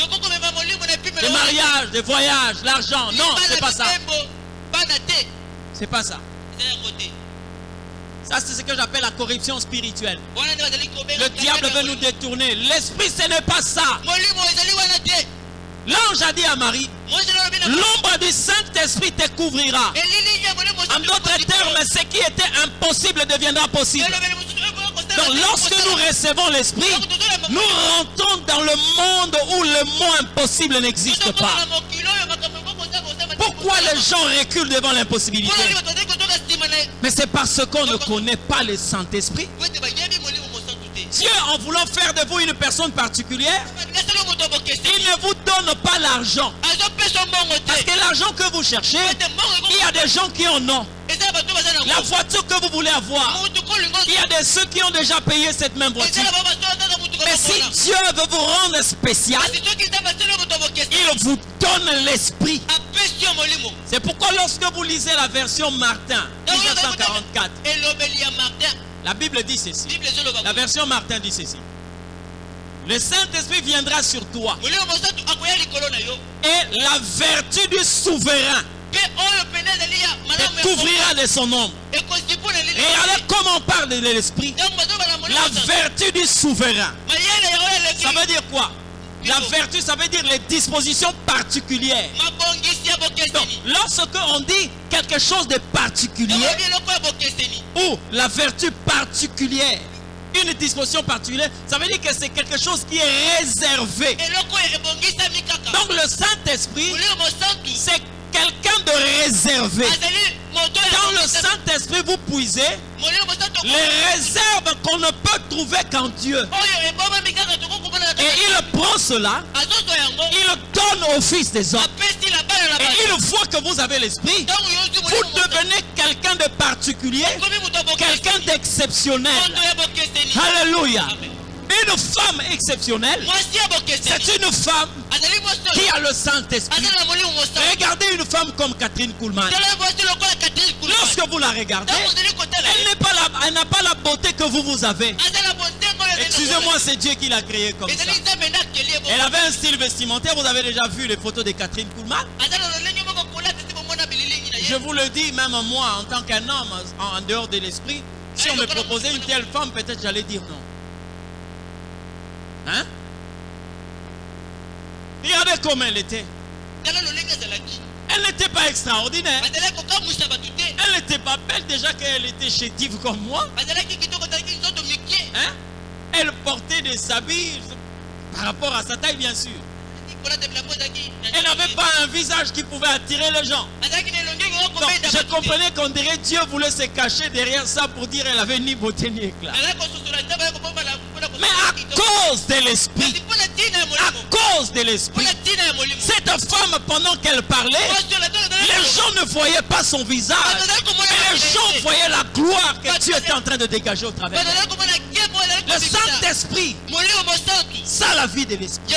Les mariages, les voyages, l'argent, non, c'est pas ça. C'est pas ça. Ça, c'est ce que j'appelle la corruption spirituelle. Le diable veut nous détourner. L'esprit, ce n'est pas ça. L'ange a dit à Marie, l'ombre du Saint-Esprit te couvrira. En d'autres termes, ce qui était impossible deviendra possible. Donc lorsque nous recevons l'Esprit, nous rentrons dans le monde où le mot impossible n'existe pas. Pourquoi les gens reculent devant l'impossibilité? Mais c'est parce qu'on ne connaît pas le Saint-Esprit. Dieu, en voulant faire de vous une personne particulière, il ne vous donne pas l'argent. Parce que l'argent que vous cherchez, il y a des gens qui en ont. La voiture que vous voulez avoir, il y a de ceux qui ont déjà payé cette même voiture. Mais si Dieu veut vous rendre spécial, il vous donne l'esprit. C'est pourquoi lorsque vous lisez la version Martin 1944, la Bible dit ceci. La version Martin dit ceci. Le Saint-Esprit viendra sur toi. Et la vertu du souverain te couvrira de son ombre. Regardez comment on parle de l'esprit. La vertu du souverain. Ça veut dire quoi? La vertu, ça veut dire les dispositions particulières. Donc, lorsque on dit quelque chose de particulier, ou la vertu particulière, une disposition particulière, ça veut dire que c'est quelque chose qui est réservé. Donc le Saint-Esprit, c'est quelqu'un de réservé. Dans le Saint-Esprit, vous puisez les réserves qu'on ne peut trouver qu'en Dieu. Et il prend cela, il donne au Fils des hommes. Et une fois que vous avez l'Esprit, vous devenez quelqu'un de particulier, quelqu'un d'exceptionnel. Alléluia. Une femme exceptionnelle, c'est une femme qui a le Saint-Esprit. Regardez une femme comme Catherine Kuhlman. Lorsque vous la regardez, elle n'a pas la beauté que vous avez. Excusez-moi, c'est Dieu qui l'a créée comme ça. Elle avait un style vestimentaire. Vous avez déjà vu les photos de Catherine Kuhlman. Je vous le dis, même moi, en tant qu'un homme, en dehors de l'esprit, si on me proposait une telle femme, peut-être j'allais dire non. Hein? Regardez comment elle était. Elle n'était pas extraordinaire. Elle n'était pas belle déjà qu'elle était chétive comme moi. Hein? Elle portait des habits par rapport à sa taille, bien sûr. Elle n'avait pas un visage qui pouvait attirer les gens. je comprenais qu'on dirait Dieu voulait se cacher derrière ça pour dire elle avait ni beauté ni éclat. Mais à cause de l'esprit, cette femme, pendant qu'elle parlait, les gens ne voyaient pas son visage, mais les gens voyaient la gloire que Dieu était en train de dégager au travers d'elle. Le Saint-Esprit, ça la vie de l'esprit.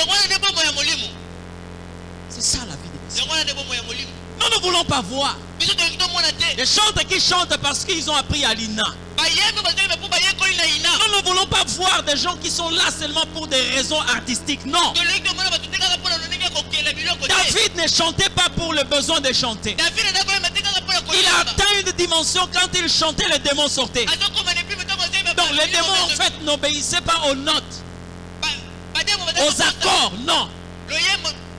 C'est ça la vie de l'esprit. Nous ne voulons pas voir des chanteurs qui chantent parce qu'ils ont appris à l'INA. Nous ne voulons pas voir des gens qui sont là seulement pour des raisons artistiques. Non. David ne chantait pas pour le besoin de chanter. Il a atteint une dimension quand il chantait, les démons sortaient. Donc les démons en fait n'obéissaient pas aux notes, aux accords, non.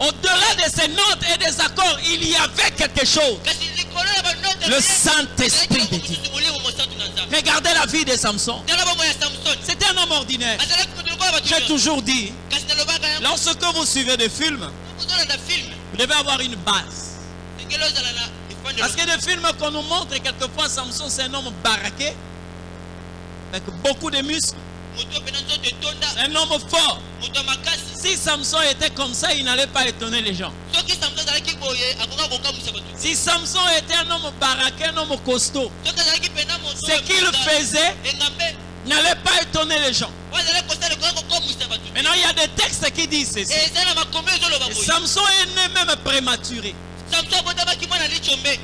Au-delà de ces notes et des accords, il y avait quelque chose. Le Saint-Esprit de Dieu. Regardez la vie de Samson. C'était un homme ordinaire. J'ai toujours dit, lorsque vous suivez des films, vous devez avoir une base. Parce que des films qu'on nous montre, quelquefois Samson c'est un homme baraqué, avec beaucoup de muscles. C'est un homme fort. Si Samson était comme ça, il n'allait pas étonner les gens. Si Samson était un homme baraqué, un homme costaud, ce qu'il faisait n'allait pas étonner les gens. Maintenant, il y a des textes qui disent ceci. Et Samson est né même prématuré.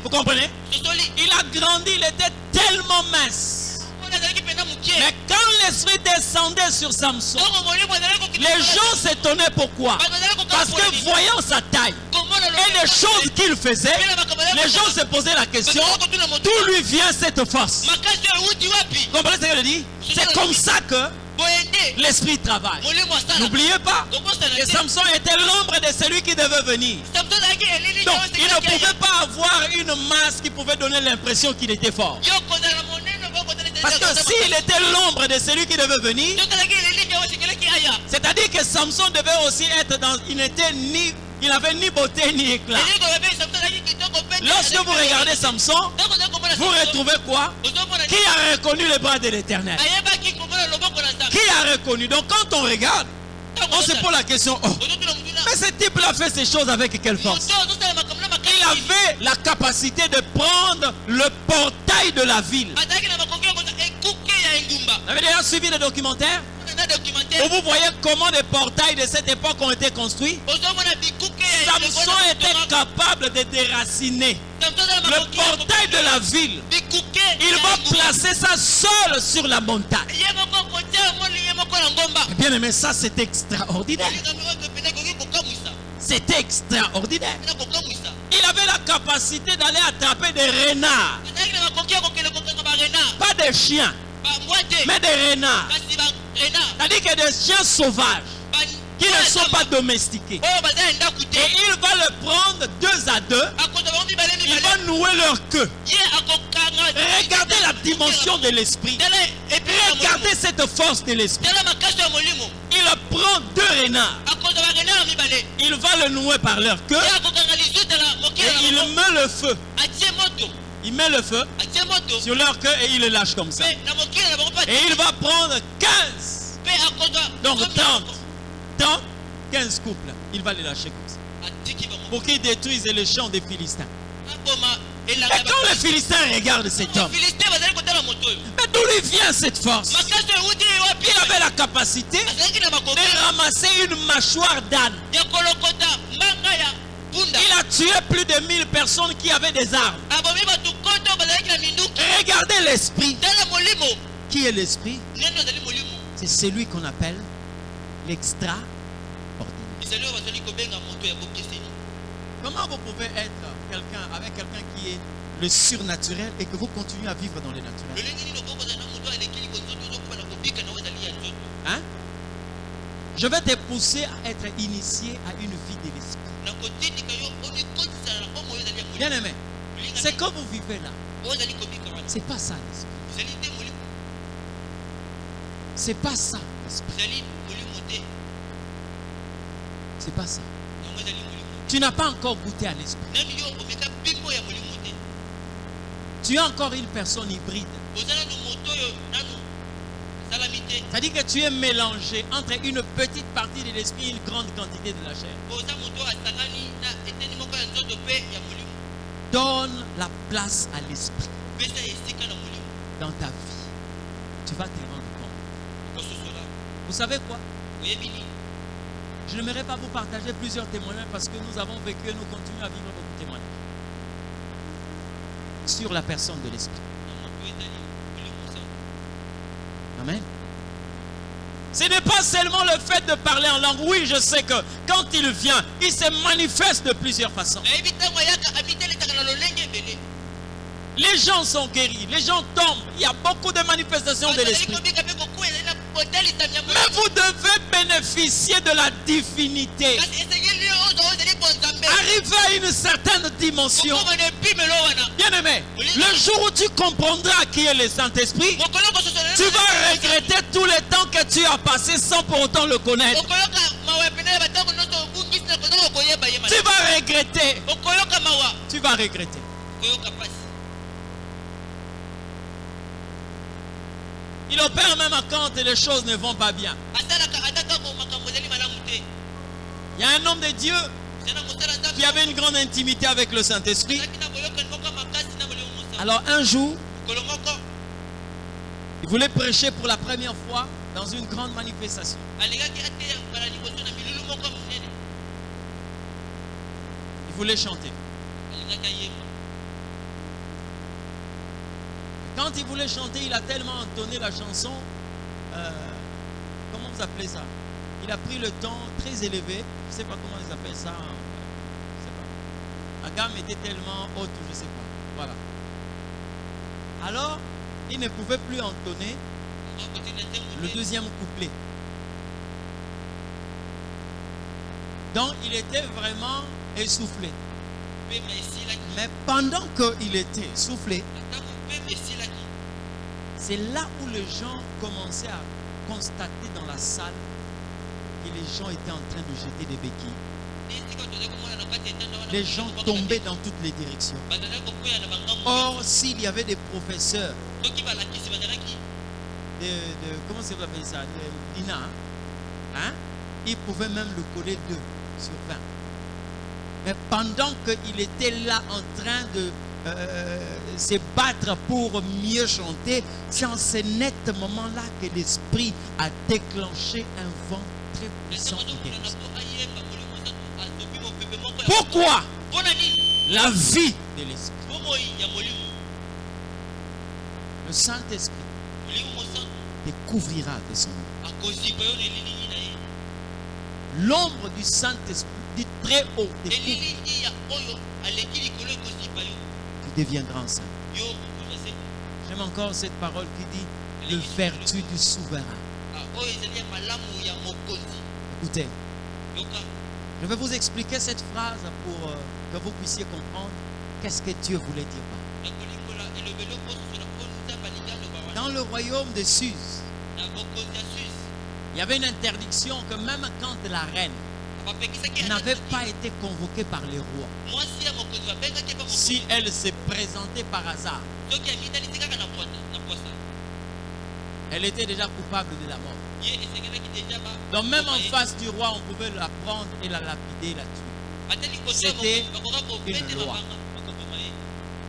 Vous comprenez? Il a grandi, il était tellement mince. Mais quand l'esprit descendait sur Samson, les gens s'étonnaient pourquoi. Parce que voyant sa taille et les choses qu'il faisait, les gens se posaient la question, d'où lui vient cette force? Vous comprenez ce que je dis? C'est comme ça que l'esprit travaille. N'oubliez pas que Samson était l'ombre de celui qui devait venir. Donc il ne pouvait pas avoir une masse qui pouvait donner l'impression qu'il était fort. Parce que s'il était l'ombre de celui qui devait venir, c'est-à-dire que Samson devait aussi être dans... Il n'avait ni beauté ni éclat. Lorsque vous regardez Samson, vous retrouvez quoi? Qui a reconnu les bras de l'Éternel? Qui a reconnu? Donc quand on regarde, on se pose la question, oh, mais ce type-là fait ces choses avec quelle force? Il avait la capacité de prendre le portail de la ville. Vous avez déjà suivi le documentaire où vous voyez comment les portails de cette époque ont été construits? Samson était capable de déraciner le portail de la ville. Il va placer ça seul sur la montagne. Bien aimé, ça c'est extraordinaire. C'était extraordinaire. Il avait la capacité d'aller attraper des renards. Pas des chiens, mais des renards. C'est-à-dire que des chiens sauvages qui ne sont pas domestiqués. Et il va le prendre 2 à 2. Il va nouer leur queue. Regardez la dimension de l'esprit. Regardez cette force de l'esprit. Il prend 2 renards. Il va le nouer par leur queue. Et il met le feu. Il met le feu sur leur queue et il le lâche comme ça. Et il va prendre 15. Donc 30, 15 couples. Il va les lâcher comme ça. Pour qu'ils détruisent les champs des Philistins. Et quand les Philistins regardent cet homme, mais d'où lui vient cette force? Il avait la capacité de ramasser une mâchoire d'âne. Il a tué plus de 1000 personnes qui avaient des armes. Regardez l'esprit. Qui est l'esprit? C'est celui qu'on appelle l'extraordinaire. Comment vous pouvez être avec quelqu'un qui est le surnaturel et que vous continuez à vivre dans le naturel? Hein? Je vais te pousser à être initié à une vie de l'esprit. Bien aimé, ce que vous vivez là, c'est pas ça l'esprit. C'est pas ça l'esprit. C'est pas ça. Tu n'as pas encore goûté à l'esprit. Tu es encore une personne hybride. C'est-à-dire que tu es mélangé entre une petite partie de l'esprit et une grande quantité de la chair. Donne la place à l'esprit dans ta vie. Tu vas te rendre compte. Vous savez quoi? Je n'aimerais pas vous partager plusieurs témoignages parce que nous avons vécu et nous continuons à vivre beaucoup de témoignages sur la personne de l'esprit. Amen. Ce n'est pas seulement le fait de parler en langue. Oui, je sais que quand il vient, il se manifeste de plusieurs façons. Les gens sont guéris, les gens tombent. Il y a beaucoup de manifestations de l'esprit. Mais vous devez bénéficier de la divinité. Arriver à une certaine dimension. Bien-aimé, le jour où tu comprendras qui est le Saint-Esprit, tu vas regretter tout le temps que tu as passé sans pour autant le connaître. Tu vas regretter. Tu vas regretter. Il opère même quand les choses ne vont pas bien. Il y a un homme de Dieu qui avait une grande intimité avec le Saint-Esprit. Alors un jour, il voulait prêcher pour la première fois dans une grande manifestation. Il voulait chanter. Quand il voulait chanter, il a tellement entonné la chanson, comment vous appelez ça? Il a pris le ton très élevé, je ne sais pas comment ils appellent ça, je sais pas. La gamme était tellement haute, je ne sais pas. Voilà. Alors, il ne pouvait plus entonner le deuxième couplet. Donc, il était vraiment essoufflé. Mais pendant qu'il était essoufflé, c'est là où les gens commençaient à constater dans la salle que les gens étaient en train de jeter des béquilles. Les gens tombaient dans toutes les directions. Or, s'il y avait des professeurs comment ça s'appelle ça, de l'INA, hein, ils pouvaient même le coller 2 sur 20. Mais pendant qu'il était là en train de se battre pour mieux chanter, c'est en ce net moment-là que l'esprit a déclenché un vent très puissant. Pourquoi? La vie de l'esprit. Le Saint-Esprit découvrira de son nom. L'ombre du Saint-Esprit, du très haut, tu deviendras un saint. J'aime encore cette parole qui dit le vertu du souverain. Écoutez, je vais vous expliquer cette phrase pour que vous puissiez comprendre qu'est-ce que Dieu voulait dire. Dans le royaume de Suse, il y avait une interdiction que même quand la reine n'avait pas été convoquée par les rois, si elle se présentait par hasard, elle était déjà coupable de la mort. Donc même en face du roi, on pouvait la prendre et la lapider et la tuer. C'était une loi.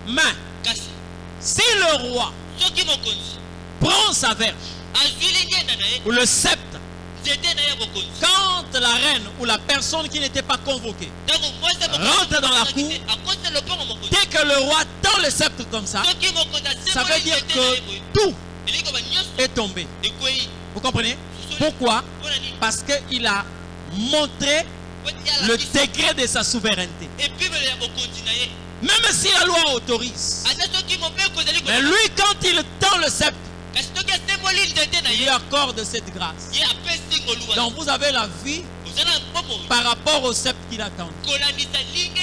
Mais si le roi prend sa verge ou le sceptre, quand la reine ou la personne qui n'était pas convoquée rentre dans la cour, dès que le roi tend le sceptre comme ça, ça veut dire que tout est tombé. Vous comprenez? Pourquoi? Parce qu'il a montré le degré de sa souveraineté. Même si la loi autorise. Mais lui, quand il tend le sceptre, il lui accorde cette grâce. Donc vous avez la vie par rapport au sceptre qu'il attend.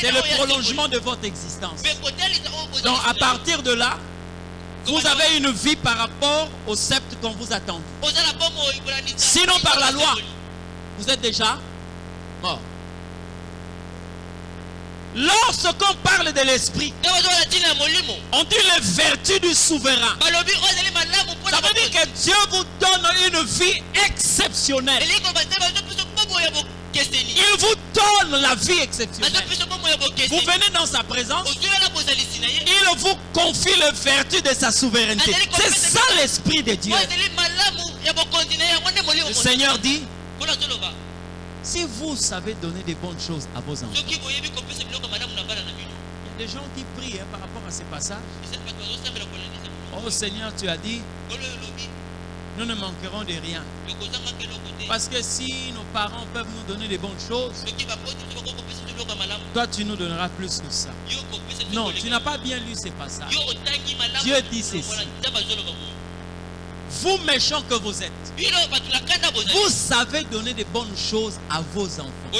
C'est le prolongement de votre existence. Donc à partir de là, vous avez une vie par rapport au sceptre qu'on vous attend. Sinon par la loi, vous êtes déjà mort. Lorsqu'on parle de l'esprit, on dit les vertus du souverain. Ça veut dire que Dieu vous donne une vie exceptionnelle. Il vous donne la vie exceptionnelle. Vous venez dans sa présence, il vous confie les vertus de sa souveraineté. C'est ça l'esprit de Dieu. Le Seigneur dit, si vous savez donner des bonnes choses à vos enfants. Il y a des gens qui prient par rapport à ces passages. Oh Seigneur, tu as dit, nous ne manquerons de rien. Parce que si nos parents peuvent nous donner des bonnes choses, toi tu nous donneras plus que ça. Non, tu n'as pas bien lu ces passages. Dieu dit ceci. Vous méchants que vous êtes, vous savez donner de bonnes choses à vos enfants. À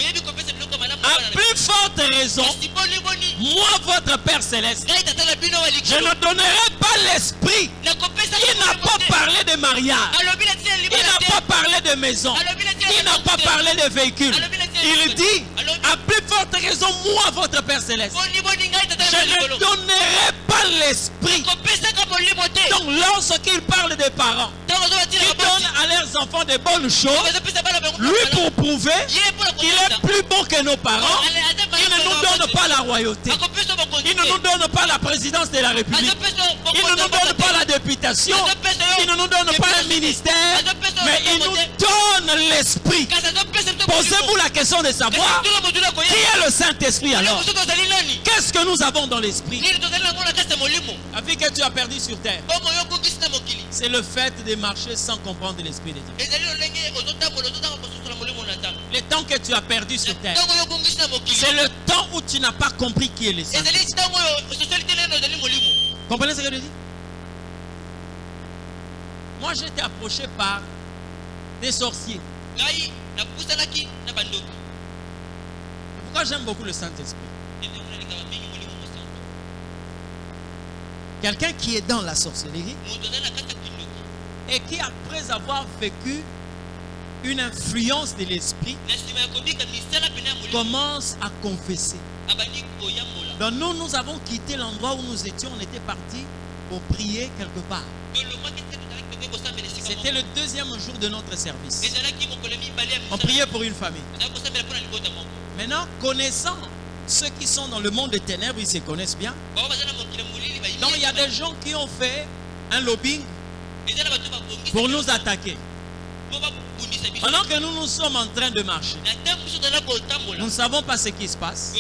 plus forte raison, moi votre Père Céleste, je ne donnerai pas l'esprit. Il n'a pas parlé de mariage, il n'a pas parlé de maison, il n'a pas parlé de véhicule. Il dit, à plus forte raison, moi votre Père Céleste, je ne donnerai pas l'esprit. Donc lorsqu'il parle des parents qui donnent à leurs enfants de bonnes choses, lui pour prouver qu'il est plus bon que nos parents, il ne nous donne pas la royauté, il ne nous donne pas la présidence de la République, il ne nous donne pas la députation, il ne nous donne pas un ministère, mais il nous donne l'esprit. Posez-vous la question de savoir qui est le Saint-Esprit alors. Qu'est-ce que nous avons dans l'esprit? La vie que tu as perdue sur terre, c'est le fait de marcher sans comprendre l'esprit de Dieu. Le temps que tu as perdu sur terre, c'est le temps où tu n'as pas compris qui est le Saint-Esprit. Comprenez ce que je dis? Moi j'ai été approché par des sorciers. Pourquoi j'aime beaucoup le Saint-Esprit? Quelqu'un qui est dans la sorcellerie et qui, après avoir vécu une influence de l'esprit, commence à confesser. Donc nous avons quitté l'endroit où nous étions, on était partis pour prier quelque part. C'était le deuxième jour de notre service. On priait pour une famille. Maintenant, connaissant ceux qui sont dans le monde des ténèbres, ils se connaissent bien. Donc il y a des gens qui ont fait un lobbying pour nous attaquer. Pendant que nous sommes en train de marcher, nous ne savons pas ce qui se passe.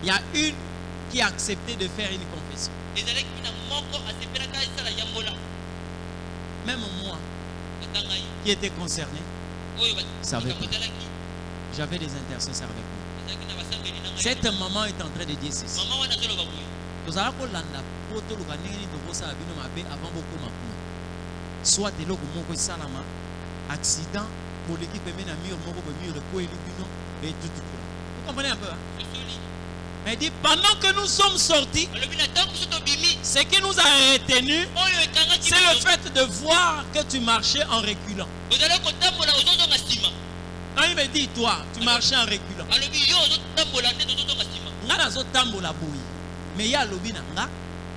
Il y a une qui a accepté de faire une confession. Même moi, qui était concerné, ne savais pas. J'avais des intercesseurs avec moi. Cette maman est en train de dire ceci. Soit de l'eau pour salama, accident, pour l'équipe mène à mur, et tout. Vous comprenez un peu? Mais dit, pendant que nous sommes sortis, ce qui nous a retenus, c'est le fait de voir que tu marchais en reculant. Quand il me dit, toi, tu marchais en reculant. Mais il y a lobby nanga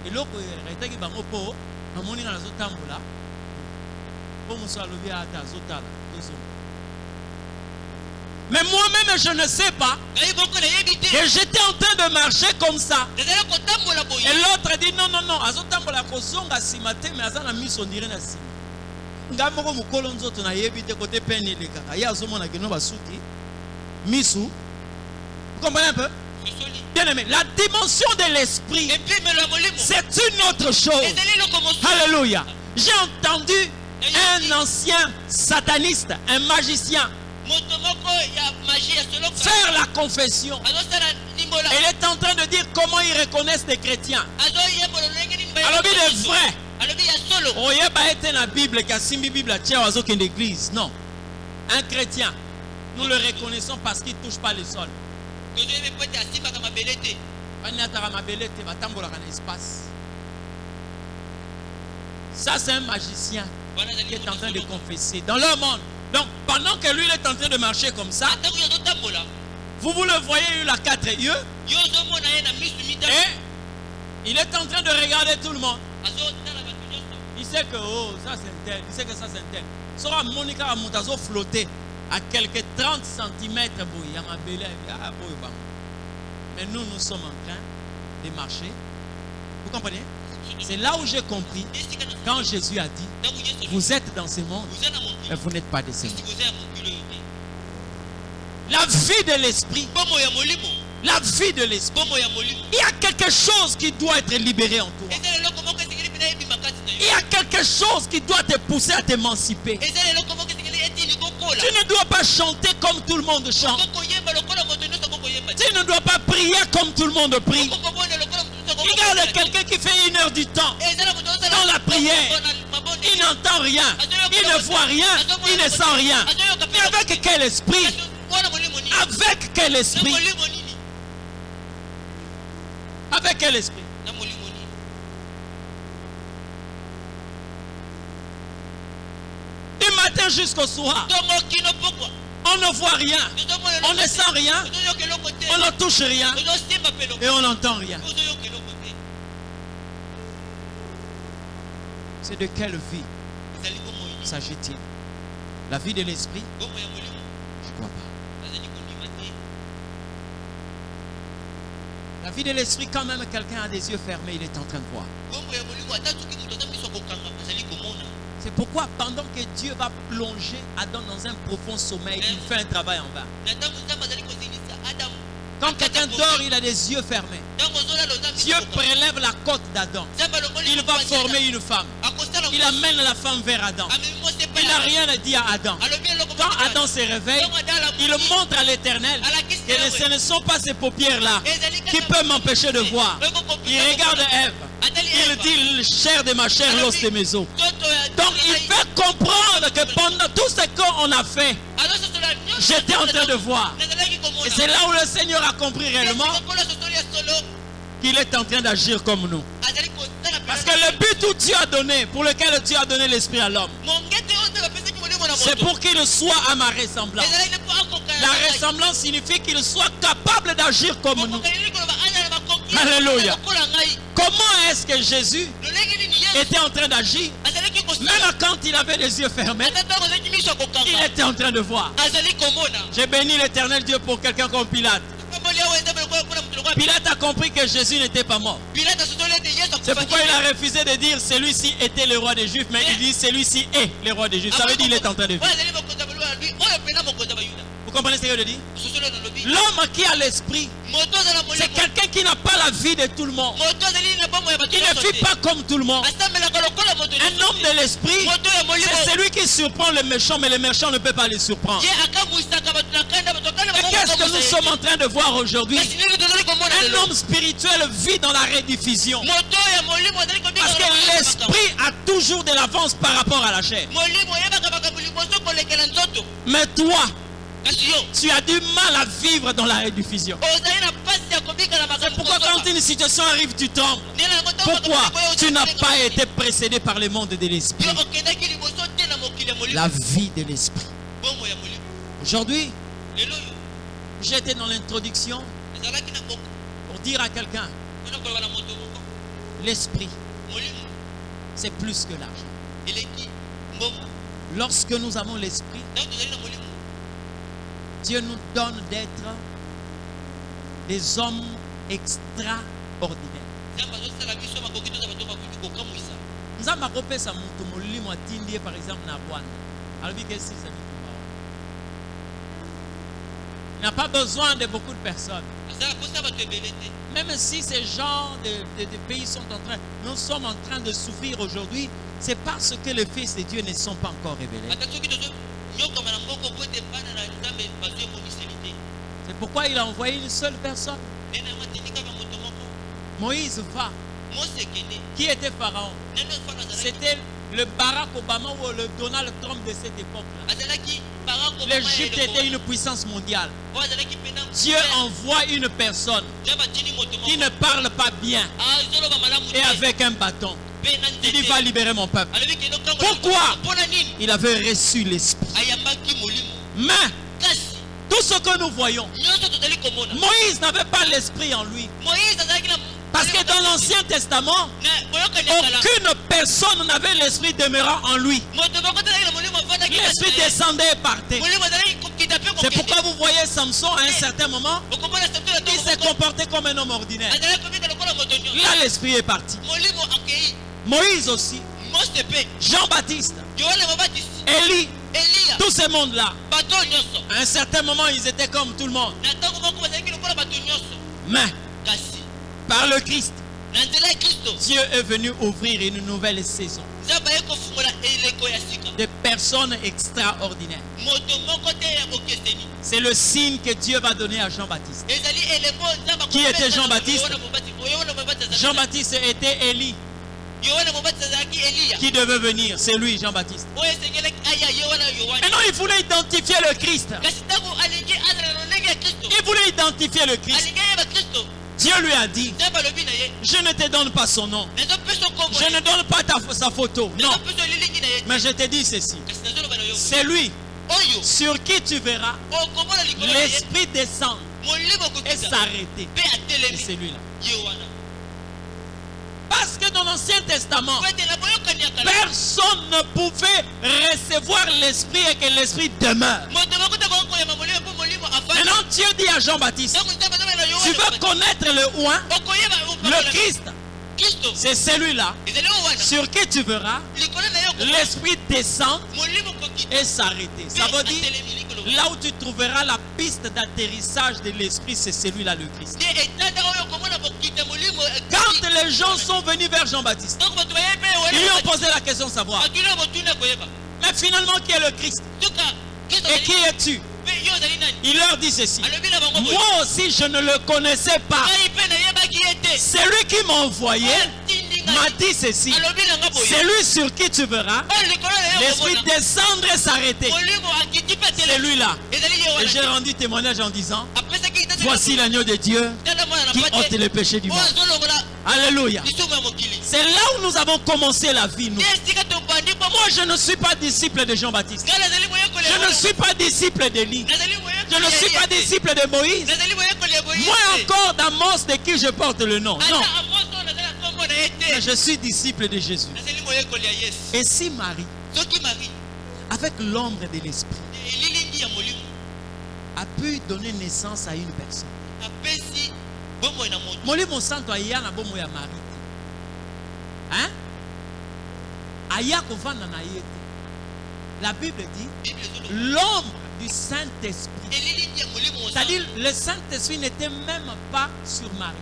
et l'autre retaki bango po amoni na zotambola po muso alobi ata zotala. Mais moi-même je ne sais pas et j'étais en train de marcher comme ça et l'autre dit non azotambola kozonga simate mais azana miso ndire na sima ngamoko mukolo nzoto na yebite côté peni le kaka ya azomona kino basuki misu. Vous comprenez un peu? Bien aimé, la dimension de l'esprit, c'est une autre chose. Alléluia. J'ai entendu un ancien sataniste, un magicien, faire la confession. Il est en train de dire comment ils reconnaissent les chrétiens. Alors il est vrai. On n'y a pas été dans la Bible, qui a signé la Bible, qui est l'église. Non. Un chrétien, nous le reconnaissons parce qu'il ne touche pas le sol. Ça c'est un magicien qui est en train de confesser dans leur monde. Donc pendant que lui il est en train de marcher comme ça, Vous le voyez, il a 4 yeux. Et il est en train de regarder tout le monde. Il sait que ça c'est un tel. Il sait que ça c'est un tel. Sora Monica a montazo flotté à quelques 30 cm. Mais nous sommes en train de marcher. Vous comprenez? C'est là où j'ai compris quand Jésus a dit: vous êtes dans ce monde, mais vous n'êtes pas de ce monde. La vie de l'esprit. La vie de l'esprit. Il y a quelque chose qui doit être libéré en toi. Il y a quelque chose qui doit te pousser à t'émanciper. Tu ne dois pas chanter comme tout le monde chante. Tu ne dois pas prier comme tout le monde prie. Regarde quelqu'un qui fait 1 heure du temps dans la prière. Il n'entend rien. Il ne voit rien. Il ne sent rien. Mais avec quel esprit? Avec quel esprit? Avec quel esprit? Du matin jusqu'au soir, on ne voit rien, on ne sent rien, on ne touche rien et on n'entend rien. C'est de quelle vie s'agit-il? La vie de l'esprit? Je ne crois pas. La vie de l'esprit, quand même quelqu'un a des yeux fermés, il est en train de voir. C'est pourquoi pendant que Dieu va plonger Adam dans un profond sommeil, il fait un travail en bas. Quand quelqu'un dort, il a des yeux fermés. Dieu prélève la côte d'Adam. Il va former une femme. Il amène la femme vers Adam. Il n'a rien à dire à Adam. Quand Adam se réveille, il montre à l'Éternel que ce ne sont pas ces paupières-là qui peuvent m'empêcher de voir. Il regarde Ève. Il dit: chair de ma chair, l'os de mes os. Donc il fait comprendre que pendant tout ce qu'on a fait, j'étais en train de voir. Et c'est là où le Seigneur a compris réellement qu'il est en train d'agir comme nous. Parce que le but où Dieu a donné, pour lequel Dieu a donné l'esprit à l'homme, c'est pour qu'il soit à ma ressemblance. La ressemblance signifie qu'il soit capable d'agir comme nous. Alléluia. Comment est-ce que Jésus était en train d'agir? Même quand il avait les yeux fermés, il était en train de voir. J'ai béni l'Éternel Dieu pour quelqu'un comme Pilate. Pilate a compris que Jésus n'était pas mort. C'est pourquoi il a refusé de dire celui-ci était le roi des Juifs, mais il dit celui-ci est le roi des Juifs. Ça veut dire qu'il est en train de vivre. Vous comprenez ce que je dis? L'homme qui a l'esprit, c'est quelqu'un qui n'a pas la vie de tout le monde. Il ne vit pas comme tout le monde. Un homme de l'esprit, c'est celui qui surprend le méchant, mais le méchant ne peut pas le surprendre. Et qu'est-ce que nous sommes en train de voir aujourd'hui? Un homme spirituel vit dans la rediffusion. Parce que l'esprit a toujours de l'avance par rapport à la chair. Mais toi, tu as du mal à vivre dans la rediffusion. C'est pourquoi quand une situation arrive, tu trembles. Pourquoi? Tu n'as pas été précédé par le monde de l'esprit. La vie de l'esprit. Aujourd'hui, j'étais dans l'introduction pour dire à quelqu'un: l'esprit, c'est plus que l'argent. Lorsque nous avons l'esprit, Dieu nous donne d'être des hommes extraordinaires. Nous avons coupé sa montomoli, moi tindie par exemple na Rwanda. Alors il n'a pas besoin de beaucoup de personnes. Même si ces gens de pays sont en train, nous sommes en train de souffrir aujourd'hui, c'est parce que les fils de Dieu ne sont pas encore révélés. C'est pourquoi il a envoyé une seule personne. Moïse va. Qui était Pharaon? C'était le Barack Obama ou le Donald Trump de cette époque-là. L'Égypte était une puissance mondiale. Dieu envoie une personne qui ne parle pas bien et avec un bâton. Il dit: va libérer mon peuple. Pourquoi? Il avait reçu l'esprit. Mais Tout ce que nous voyons, Moïse n'avait pas l'esprit en lui. Parce que dans l'Ancien Testament, aucune personne n'avait l'esprit demeurant en lui. L'esprit descendait et partait. C'est pourquoi vous voyez Samson à un certain moment, il s'est comporté comme un homme ordinaire. Là, l'esprit est parti. Moïse aussi, Jean-Baptiste, Élie, tous ces mondes-là, à un certain moment, ils étaient comme tout le monde. Mais, par le Christ, Dieu est venu ouvrir une nouvelle saison. Des personnes extraordinaires. C'est le signe que Dieu va donner à Jean-Baptiste. Qui était Jean-Baptiste? Jean-Baptiste était Élie. Qui devait venir? C'est lui, Jean-Baptiste. Maintenant, il voulait identifier le Christ. Il voulait identifier le Christ. Dieu lui a dit, je ne te donne pas son nom. Je ne donne pas sa photo. Non. Mais je te dis ceci. C'est lui sur qui tu verras l'esprit descendre et s'arrêter. Et c'est lui là. Parce que dans l'Ancien Testament, personne ne pouvait recevoir l'esprit et que l'esprit demeure. Maintenant, Dieu dit à Jean-Baptiste, tu veux connaître le oint, le Christ. C'est celui-là sur qui tu verras l'esprit descendre et s'arrêter. Ça veut dire, là où tu trouveras la piste d'atterrissage de l'esprit, c'est celui-là, le Christ. Quand les gens sont venus vers Jean-Baptiste, ils lui ont posé la question de savoir, mais finalement, qui est le Christ? Et qui es-tu? Il leur dit ceci, moi aussi je ne le connaissais pas. Celui qui m'a envoyé m'a dit ceci, c'est lui sur qui tu verras l'esprit descendre et s'arrêter. C'est lui là. Et j'ai rendu témoignage en disant, voici l'agneau de Dieu qui ôte les péchés du monde. Alléluia. C'est là où nous avons commencé la vie, nous. Moi je ne suis pas disciple de Jean-Baptiste. Je ne suis pas disciple d'Élie. Je ne suis pas disciple de Moïse. Moi encore d'Amos de qui je porte le nom. Non. Mais je suis disciple de Jésus. Et si Marie, avec l'ombre de l'esprit, a pu donner naissance à une personne, Molimo Santo aya na bomo ya Marie. Hein? Aya kovanda na yete. La Bible dit l'ombre du Saint-Esprit. C'est-à-dire le Saint-Esprit n'était même pas sur Marie.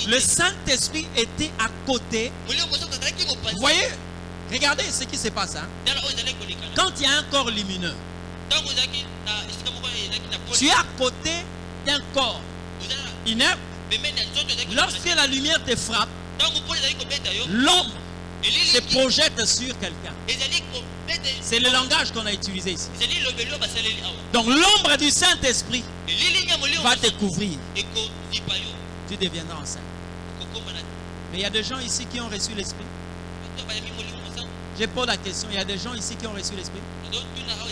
Le Saint-Esprit était à côté. Vous voyez, regardez ce qui se passe. Hein? Quand il y a un corps lumineux, tu es à côté d'un corps inerte. Lorsque la lumière te frappe, l'ombre se projette sur quelqu'un. C'est le langage qu'on a utilisé ici. Donc l'ombre du Saint-Esprit va te couvrir. Tu deviendras enceinte. Mais il y a des gens ici qui ont reçu l'Esprit. Je pose la question, il y a des gens ici qui ont reçu l'Esprit.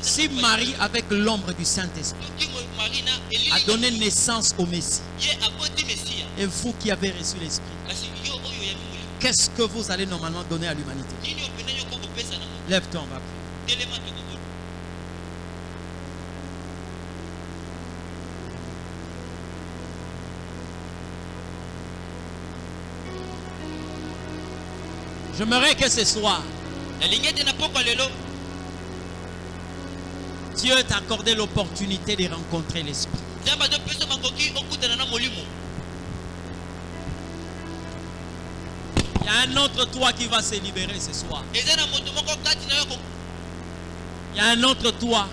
Si Marie, avec l'ombre du Saint-Esprit, a donné naissance au Messie, et vous qui avez reçu l'Esprit, qu'est-ce que vous allez normalement donner à l'humanité? Lève-toi, on va prier. J'aimerais que ce soir, Dieu t'a accordé l'opportunité de rencontrer l'Esprit. Il y a un autre toi qui va se libérer ce soir. Il y a un autre toi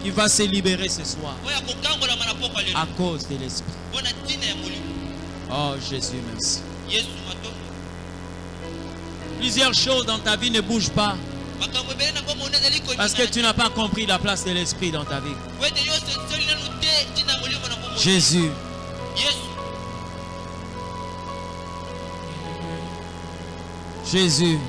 qui va se libérer ce soir à cause de l'Esprit. Oh Jésus, merci. Plusieurs choses dans ta vie ne bougent pas parce que tu n'as pas compris la place de l'Esprit dans ta vie. Jésus. Jésus.